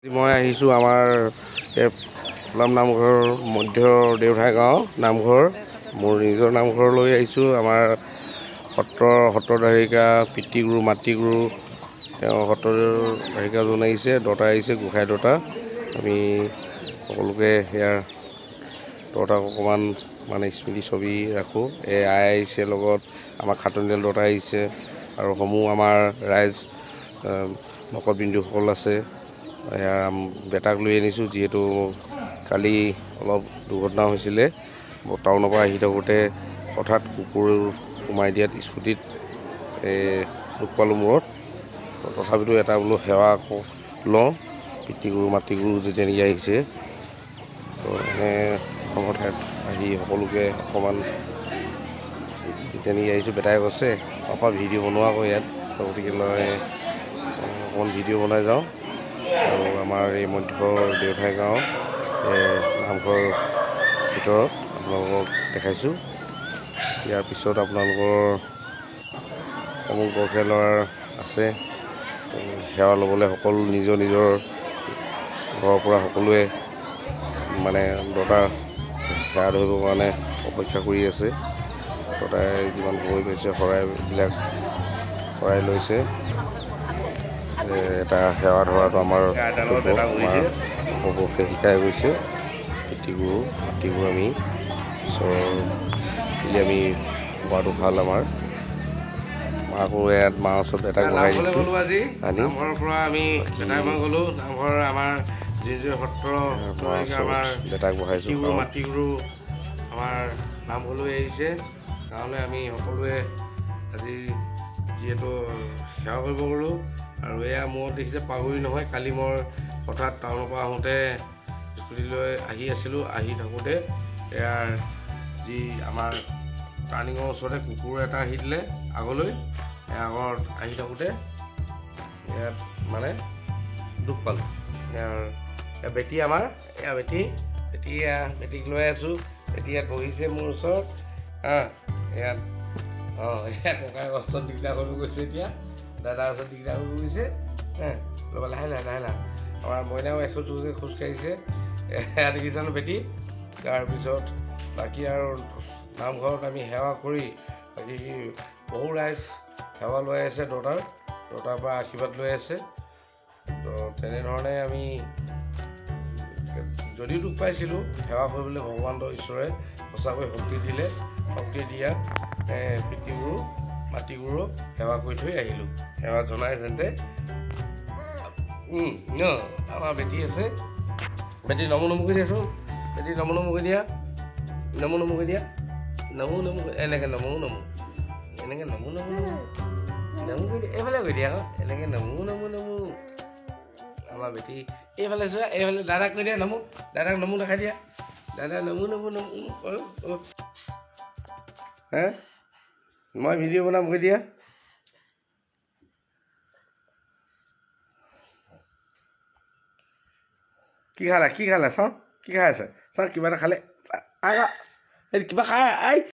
মই আহিছোঁ আমাৰ পলাম নামঘৰ মধ্য দেওধাই গাঁও নামঘৰ মোৰ নিজৰ নামঘৰলৈ আহিছোঁ। আমাৰ সত্ৰধাৰিকা পিতৃগুৰু মাতৃগুৰু তেওঁ সত্ৰধাৰিকাজন আহিছে, দতা আহিছে, গোসাঁই দতা। আমি সকলোকে ইয়াৰ দতাক অকণমান মানে স্মৃতি ছবি ৰাখোঁ। এই আই আহিছে, লগত আমাৰ খাটনিয়াল দতা আহিছে আৰু সমূহ আমাৰ ৰাইজ ভকত বিন্দুসকল আছে। বেটাক লৈ আনিছোঁ, যিহেতু কালি অলপ দুৰ্ঘটনা হৈছিলে। টাউনৰ পৰা আহি থাকোঁতে হঠাৎ কুকুৰ সোমাই দিয়াত স্কুটিত দুখ পালোঁ মূৰত। তথাপিতো এটা বোলো সেৱা লওঁ, পিতৃগুৰু মাতৃগুৰু যেতিয়া নেকি আহিছে, তো এনে অসমৰ ঠাইত আহি সকলোকে অকণমান যেতিয়া নেকি আহিছোঁ। বেটাই কৈছে অকণমান ভিডিঅ' বনোৱা আকৌ ইয়াত, গতিকে লৈ অকণমান ভিডিঅ' বনাই যাওঁ। আৰু আমাৰ এই মধ্য দেওধাই গাঁও নামঘৰৰ ভিতৰত আপোনালোকক দেখাইছোঁ। ইয়াৰ পিছত আপোনালোকৰ সমূহ গৰখীয়া ল'ৰা আছে, সেৱা ল'বলৈ সকলো নিজৰ নিজৰ ঘৰৰ পৰা সকলোৱে মানে দতা সেৱা ধৰিবৰ কাৰণে অপেক্ষা কৰি আছে। দতাই যিমান সময় পাইছে শৰাইবিলাক শৰাই লৈছে। এটা সেৱা ধৰাটো আমাৰ সকলোকে শিকাই গৈছে। পিতৃগুৰু মাতৃগুৰু আমি ঈশ্বৰৰ বুলি আমি হোৱাটো ভাল। আমাৰ মাকো ইয়াত মাৰ ওচৰত বেটাক বহাই দিছোঁ। নামঘৰৰ পৰা আমি বেটাকমান গ'লোঁ। নামঘৰ আমাৰ যি সত্ৰ আমাৰ বেটাক বহাইছোঁ। মাতৃগুৰু আমাৰ নামঘৰলৈ আহিছে। গাঁৱলৈ আমি সকলোৱে আজি যিহেতু সেৱা কৰিব গ'লোঁ। আৰু এয়া মূৰত দেখিছে পাগুৰি নহয়, কালি মই হঠাৎ টাউনৰ পৰা আহোঁতে স্কুটি লৈ আহি আছিলোঁ। আহি থাকোঁতে ইয়াৰ যি আমাৰ টাৰ্ণিঙৰ ওচৰতে কুকুৰ এটা আহি দিলে আগলৈ। আগত আহি থাকোঁতে ইয়াত মানে দুখ পালোঁ। ইয়াৰ বেটী আমাৰ এয়া বেটীক লৈ আছোঁ। বেটী ইয়াত বহিছে মোৰ ওচৰত। ইয়াত ইয়াত ককাই কষ্টত দিগদাৰ কৰিব গৈছে। এতিয়া দাদাৰ ওচৰত দিগদাৰ কৰিব গৈছে। ল'বা লাহে লাহে আমাৰ মইনাও এখোজ দুখোজকৈ খোজকাঢ়িছে। এয়া দেখিছানো বেটী। তাৰপিছত বাকী আৰু নামঘৰত আমি সেৱা কৰি বাকী বহু ৰাইজ সেৱা লৈ আছে। দতাৰ পৰা আশীৰ্বাদ লৈ আছে। তো তেনেধৰণে আমি যদিও দুখ পাইছিলোঁ, সেৱা কৰিবলৈ ভগৱানৰ ঈশ্বৰে সঁচাকৈ শক্তি দিলে। শক্তি দিয়াত পিতৃগুৰু মাতৃগুৰুক সেৱা কৰি থৈ আহিলোঁ। সেৱা জনাই যেনে আমাৰ বেটী আছে। বেটী নমো কৰি দিয়াচোন। বেটী নমো কৰি দিয়া। নমো কৰি দিয়া। নমো এনেকৈ নমো এনেকৈ নমো কৰি দিয়া। এইফালে কৰি দিয়া আকৌ এনেকৈ নমো আমাৰ বেটী। এইফালে চোৱা, এইফালে দাদাক কৈ দিয়া নমো। দাদাক নমো দেখাই দিয়া। দাদা নমো মই ভিডিঅ' বনাম কৈ দিয়া। কি খালা চাওঁ, কি খাই আছে চাওঁ, কিবা এটা খালে। এই কিবা খাই